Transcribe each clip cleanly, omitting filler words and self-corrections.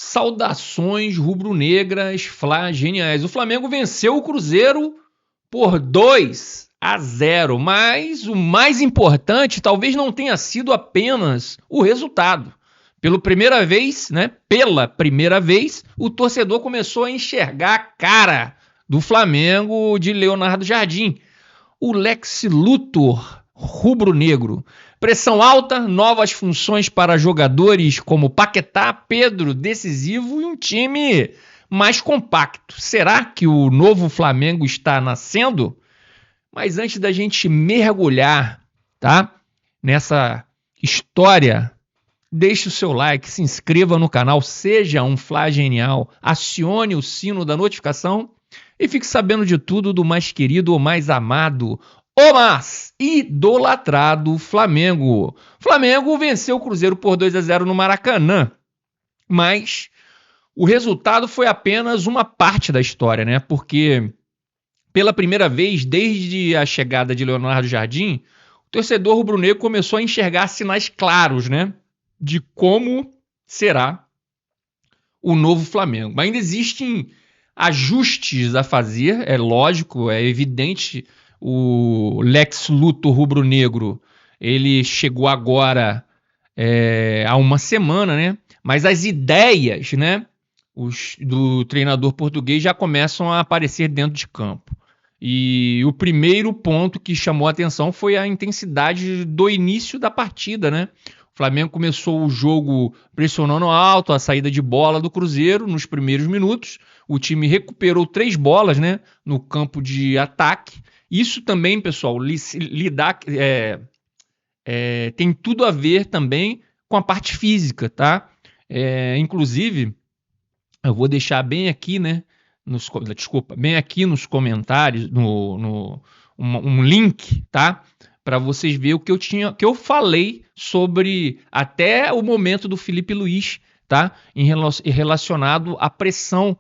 Saudações rubro-negras geniais. O Flamengo venceu o Cruzeiro por 2-0, mas o mais importante talvez não tenha sido apenas o resultado. Pela primeira vez, o torcedor começou a enxergar a cara do Flamengo de Leonardo Jardim, o Lex Luthor rubro-negro. Pressão alta, novas funções para jogadores como Paquetá, Pedro, decisivo e um time mais compacto. Será que o novo Flamengo está nascendo? Mas antes da gente mergulhar, nessa história, deixe o seu like, se inscreva no canal, seja um Fla Genial, acione o sino da notificação e fique sabendo de tudo do mais querido ou mais amado, o mais idolatrado Flamengo. Flamengo venceu o Cruzeiro por 2-0 no Maracanã, mas o resultado foi apenas uma parte da história, né? Porque pela primeira vez desde a chegada de Leonardo Jardim, o torcedor rubro-negro começou a enxergar sinais claros, né, de como será o novo Flamengo. Mas ainda existem ajustes a fazer, é lógico, é evidente. O Lex Luthor rubro-negro, ele chegou agora há uma semana, né? Mas as ideias, né, do treinador português já começam a aparecer dentro de campo. E o primeiro ponto que chamou a atenção foi a intensidade do início da partida, né? O Flamengo começou o jogo pressionando alto, a saída de bola do Cruzeiro nos primeiros minutos. O time recuperou 3 bolas, né, no campo de ataque. Isso também, pessoal, tem tudo a ver também com a parte física, tá? Inclusive, eu vou deixar bem aqui, né, bem aqui nos comentários, um link, tá? Para vocês verem o que eu falei sobre até o momento do Felipe Luiz, tá? Relacionado à pressão,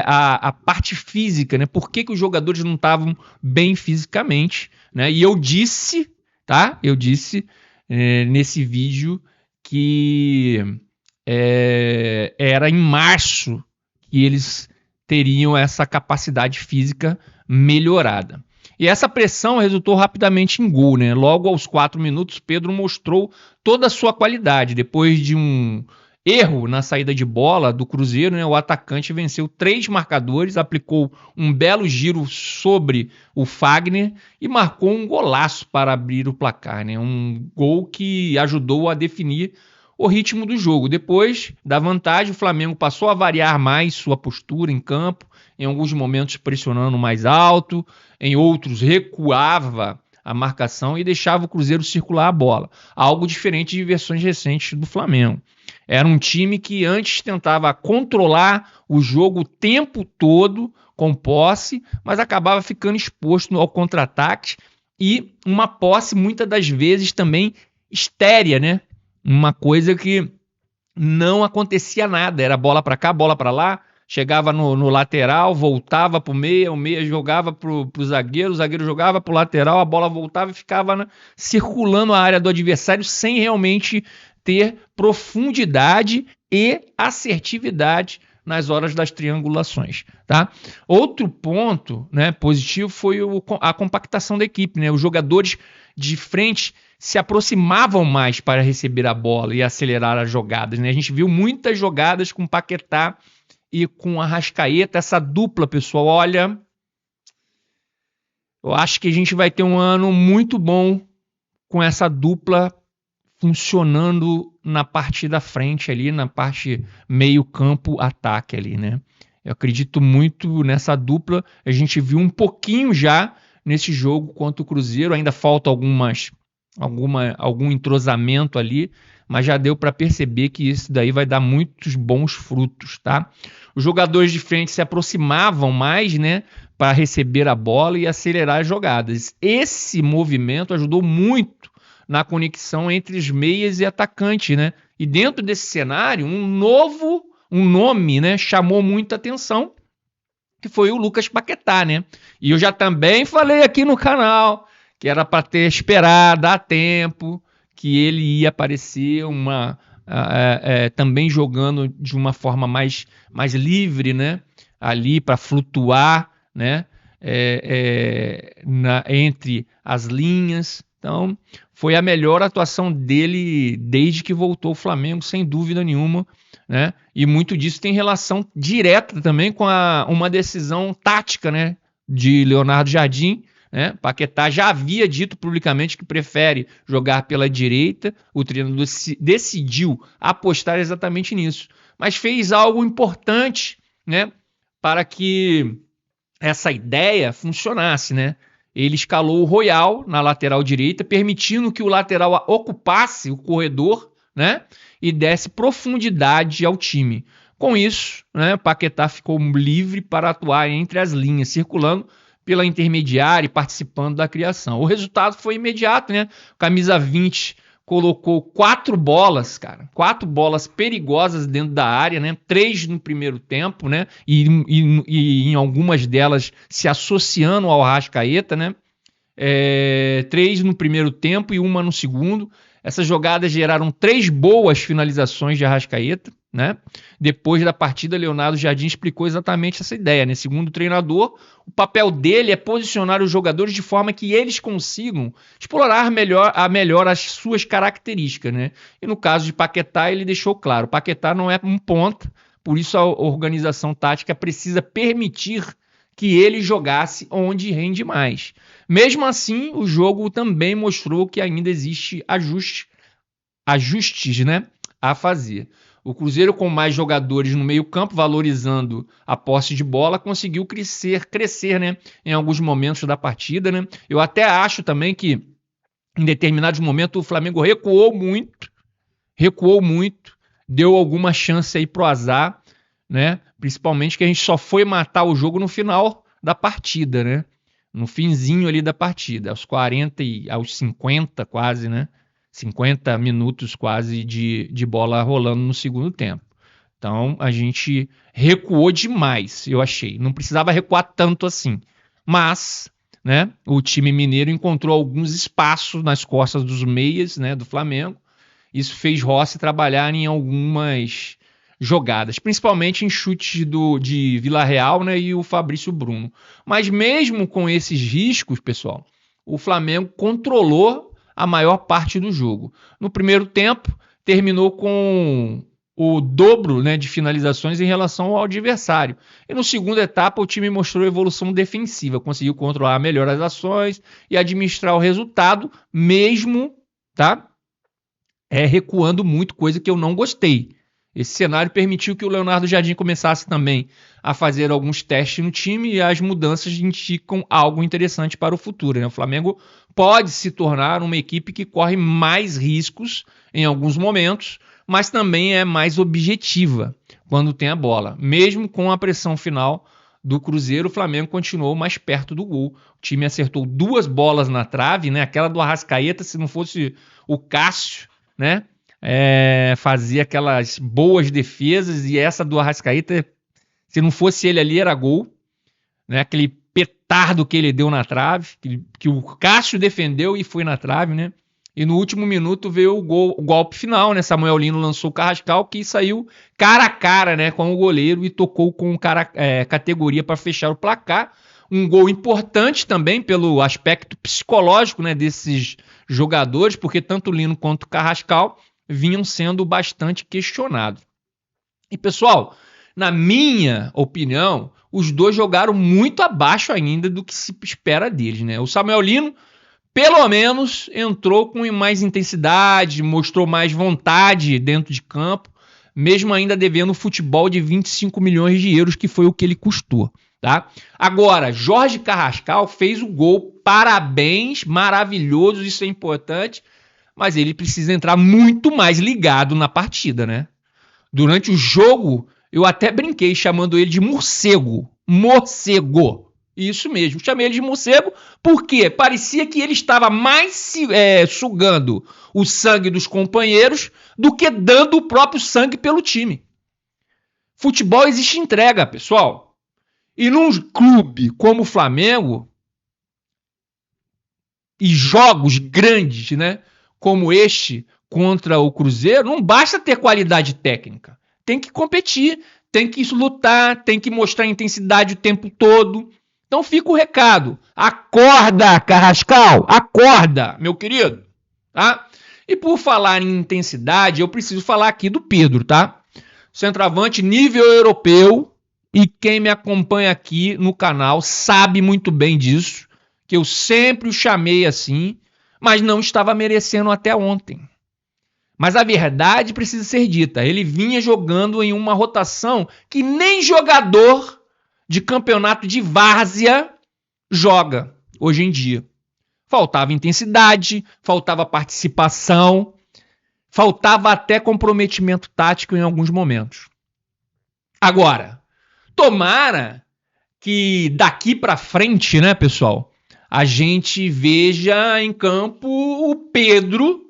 a parte física, né? Por que os jogadores não estavam bem fisicamente, né? E eu disse, tá? Nesse vídeo que era em março que eles teriam essa capacidade física melhorada. E essa pressão resultou rapidamente em gol, né? Logo aos 4 minutos, Pedro mostrou toda a sua qualidade. Depois de um erro na saída de bola do Cruzeiro, né, o atacante venceu 3 marcadores, aplicou um belo giro sobre o Fagner e marcou um golaço para abrir o placar, né? Um gol que ajudou a definir o ritmo do jogo. Depois da vantagem, o Flamengo passou a variar mais sua postura em campo, em alguns momentos pressionando mais alto, em outros recuava a marcação e deixava o Cruzeiro circular a bola. Algo diferente de versões recentes do Flamengo. Era um time que antes tentava controlar o jogo o tempo todo com posse, mas acabava ficando exposto ao contra-ataque e uma posse muitas das vezes também estérea, né? Uma coisa que não acontecia nada, era bola para cá, bola para lá, chegava no lateral, voltava para o meia jogava para o zagueiro jogava para o lateral, a bola voltava e ficava circulando a área do adversário sem realmente ter profundidade e assertividade nas horas das triangulações, tá? Outro ponto, né, positivo foi a compactação da equipe, né? Os jogadores de frente se aproximavam mais para receber a bola e acelerar as jogadas, né? A gente viu muitas jogadas com Paquetá e com Arrascaeta, essa dupla, pessoal. Olha, eu acho que a gente vai ter um ano muito bom com essa dupla funcionando na parte da frente ali, na parte meio campo ataque ali, né? Eu acredito muito nessa dupla. A gente viu um pouquinho já nesse jogo contra o Cruzeiro, ainda falta algum entrosamento ali, mas já deu para perceber que isso daí vai dar muitos bons frutos, tá? Os jogadores de frente se aproximavam mais, né, para receber a bola e acelerar as jogadas. Esse movimento ajudou muito na conexão entre os meias e atacantes, né? E dentro desse cenário, um nome, né, chamou muita atenção, que foi o Lucas Paquetá, né? E eu já também falei aqui no canal que era para ter esperado, dar tempo, que ele ia aparecer uma também jogando de uma forma mais livre, né? Ali para flutuar, né? Entre as linhas. Então, foi a melhor atuação dele desde que voltou ao Flamengo, sem dúvida nenhuma, né? E muito disso tem relação direta também com uma decisão tática, né? De Leonardo Jardim, né? Paquetá já havia dito publicamente que prefere jogar pela direita. O treinador decidiu apostar exatamente nisso, mas fez algo importante, né? Para que essa ideia funcionasse, né? Ele escalou o Royal na lateral direita, permitindo que o lateral ocupasse o corredor, né? E desse profundidade ao time. Com isso, né, Paquetá ficou livre para atuar entre as linhas, circulando pela intermediária e participando da criação. O resultado foi imediato, né? Camisa 20 colocou 4 bolas, cara. 4 bolas perigosas dentro da área, né? 3 no primeiro tempo, né? E em algumas delas se associando ao Arrascaeta, né? 3 no primeiro tempo e 1 no segundo. Essas jogadas geraram 3 boas finalizações de Arrascaeta, né? Depois da partida, Leonardo Jardim explicou exatamente essa ideia, né? Segundo o treinador, o papel dele é posicionar os jogadores de forma que eles consigam explorar melhor as suas características, né? E no caso de Paquetá, ele deixou claro, Paquetá não é um ponta, por isso a organização tática precisa permitir que ele jogasse onde rende mais. Mesmo assim, o jogo também mostrou que ainda existe ajustes, né, a fazer. O Cruzeiro, com mais jogadores no meio-campo, valorizando a posse de bola, conseguiu crescer, né, em alguns momentos da partida, né? Eu até acho também que em determinados momentos o Flamengo recuou muito, deu alguma chance aí pro azar, né? Principalmente que a gente só foi matar o jogo no final da partida, né? No finzinho ali da partida, aos 40 e aos 50 quase, né? 50 minutos quase de bola rolando no segundo tempo. Então a gente recuou demais, eu achei. Não precisava recuar tanto assim. Mas, né, o time mineiro encontrou alguns espaços nas costas dos meias, né, do Flamengo. Isso fez Rossi trabalhar em algumas jogadas, principalmente em chutes de Vila Real, né, e o Fabrício Bruno. Mas mesmo com esses riscos, pessoal, o Flamengo controlou a maior parte do jogo. No primeiro tempo, terminou com o dobro, né, de finalizações em relação ao adversário. E no segunda etapa, o time mostrou evolução defensiva, conseguiu controlar melhor as ações e administrar o resultado, mesmo, tá? Recuando muito, coisa que eu não gostei. Esse cenário permitiu que o Leonardo Jardim começasse também a fazer alguns testes no time e as mudanças indicam algo interessante para o futuro, né? O Flamengo pode se tornar uma equipe que corre mais riscos em alguns momentos, mas também é mais objetiva quando tem a bola. Mesmo com a pressão final do Cruzeiro, o Flamengo continuou mais perto do gol. O time acertou 2 bolas na trave, né? Aquela do Arrascaeta, se não fosse o Cássio, né? Fazia aquelas boas defesas, e essa do Arrascaeta, se não fosse ele ali, era gol, né? Aquele petardo que ele deu na trave, que o Cássio defendeu e foi na trave, né? E no último minuto veio o golpe final, né? Samuel Lino lançou o Carrascal, que saiu cara a cara, né, com o goleiro e tocou com categoria para fechar o placar. Um gol importante também pelo aspecto psicológico, né, desses jogadores, porque tanto o Lino quanto o Carrascal vinham sendo bastante questionados. E, pessoal, na minha opinião, os dois jogaram muito abaixo ainda do que se espera deles, né? O Samuel Lino, pelo menos, entrou com mais intensidade, mostrou mais vontade dentro de campo, mesmo ainda devendo futebol de 25 milhões de euros, que foi o que ele custou, tá? Agora, Jorge Carrascal fez o gol, parabéns, maravilhoso, isso é importante, mas ele precisa entrar muito mais ligado na partida, né? Durante o jogo, eu até brinquei chamando ele de morcego. Morcego. Isso mesmo, chamei ele de morcego porque parecia que ele estava mais sugando o sangue dos companheiros do que dando o próprio sangue pelo time. Futebol existe entrega, pessoal. E num clube como o Flamengo, e jogos grandes, né, como este, contra o Cruzeiro, não basta ter qualidade técnica. Tem que competir, tem que lutar, tem que mostrar intensidade o tempo todo. Então fica o recado. Acorda, Carrascal! Acorda, meu querido! Tá? E por falar em intensidade, eu preciso falar aqui do Pedro, tá? Centroavante nível europeu, e quem me acompanha aqui no canal sabe muito bem disso, que eu sempre o chamei assim, mas não estava merecendo até ontem. Mas a verdade precisa ser dita, ele vinha jogando em uma rotação que nem jogador de campeonato de várzea joga hoje em dia. Faltava intensidade, faltava participação, faltava até comprometimento tático em alguns momentos. Agora, tomara que daqui para frente, né, pessoal, a gente veja em campo o Pedro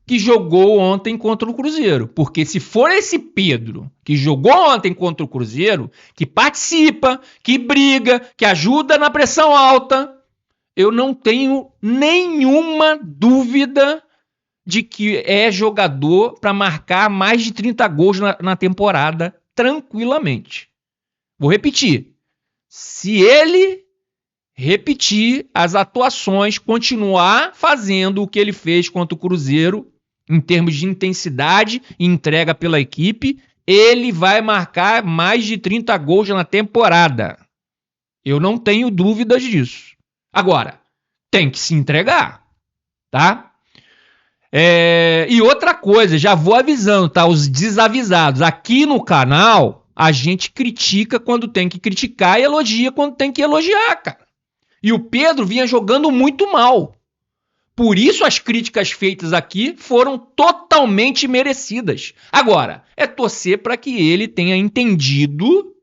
que jogou ontem contra o Cruzeiro. Porque se for esse Pedro que jogou ontem contra o Cruzeiro, que participa, que briga, que ajuda na pressão alta, eu não tenho nenhuma dúvida de que é jogador para marcar mais de 30 gols na temporada tranquilamente. Vou repetir. Se ele repetir as atuações, continuar fazendo o que ele fez contra o Cruzeiro, em termos de intensidade e entrega pela equipe, ele vai marcar mais de 30 gols na temporada. Eu não tenho dúvidas disso. Agora, tem que se entregar, tá? E outra coisa, já vou avisando, tá? Os desavisados. Aqui no canal, a gente critica quando tem que criticar e elogia quando tem que elogiar, cara. E o Pedro vinha jogando muito mal. Por isso as críticas feitas aqui foram totalmente merecidas. Agora, é torcer para que ele tenha entendido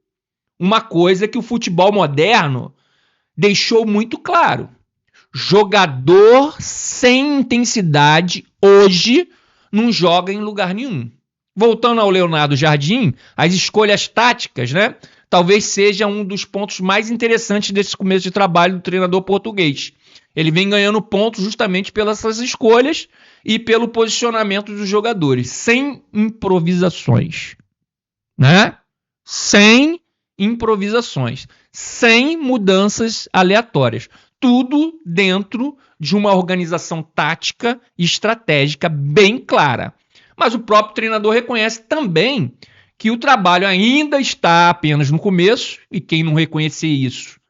uma coisa que o futebol moderno deixou muito claro. Jogador sem intensidade hoje não joga em lugar nenhum. Voltando ao Leonardo Jardim, as escolhas táticas, né? Talvez seja um dos pontos mais interessantes desse começo de trabalho do treinador português. Ele vem ganhando pontos justamente pelas escolhas e pelo posicionamento dos jogadores, sem improvisações, né? Sem improvisações, sem mudanças aleatórias. Tudo dentro de uma organização tática e estratégica bem clara. Mas o próprio treinador reconhece também que o trabalho ainda está apenas no começo, e quem não reconhecer isso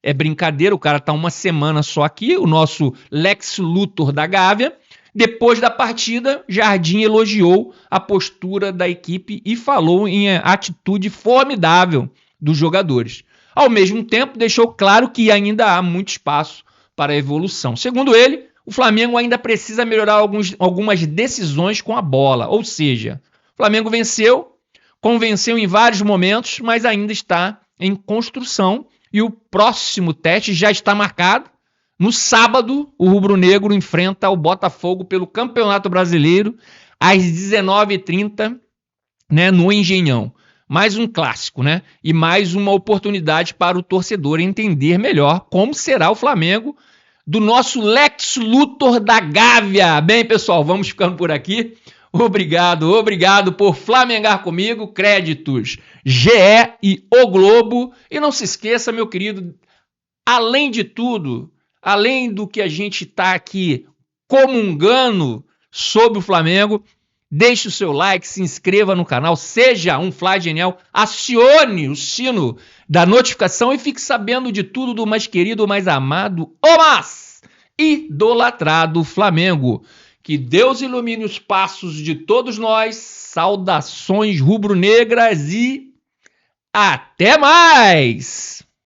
é brincadeira, o cara está uma semana só aqui, o nosso Lex Luthor da Gávea. Depois da partida, Jardim elogiou a postura da equipe e falou em atitude formidável dos jogadores. Ao mesmo tempo, deixou claro que ainda há muito espaço para a evolução. Segundo ele, o Flamengo ainda precisa melhorar algumas decisões com a bola. Ou seja, o Flamengo venceu, convenceu em vários momentos, mas ainda está em construção. E o próximo teste já está marcado. No sábado, o rubro-negro enfrenta o Botafogo pelo Campeonato Brasileiro às 19h30, né, no Engenhão. Mais um clássico, né? E mais uma oportunidade para o torcedor entender melhor como será o Flamengo do nosso Lex Luthor da Gávea. Bem, pessoal, vamos ficando por aqui. Obrigado por flamengar comigo. Créditos GE e O Globo. E não se esqueça, meu querido, além de tudo, além do que a gente está aqui comungando sobre o Flamengo, deixe o seu like, se inscreva no canal, seja um Fla Genial, acione o sino da notificação e fique sabendo de tudo do mais querido, mais amado, o mais idolatrado Flamengo. Que Deus ilumine os passos de todos nós. Saudações rubro-negras e até mais!